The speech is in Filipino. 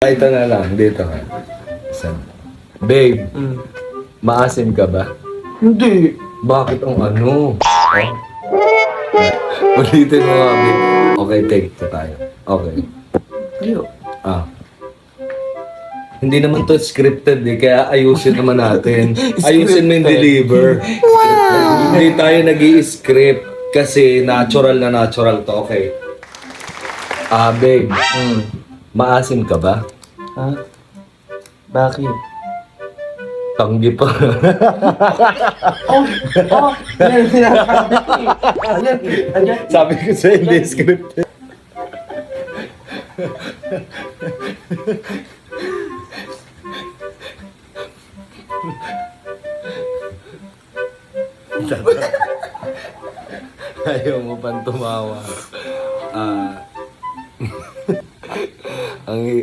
Ito na lang, dito ka. Babe, maasim ka ba? Hindi. Bakit ang ano? Oh? Ulitin mo nga, babe. Okay, take ito tayo. Okay. Ayo. Hindi naman to scripted eh, kaya ayusin naman natin. Ayusin mo yung deliver. Hindi tayo nag-i-script kasi natural na natural to, okay? Babe, maasim ka ba? Ha? Bakit? Tanggi pa. Yan ang sinasabi ko eh. Ayan. Sabi ko sa hindi scripted. Ayaw mo pang tumawa. Ang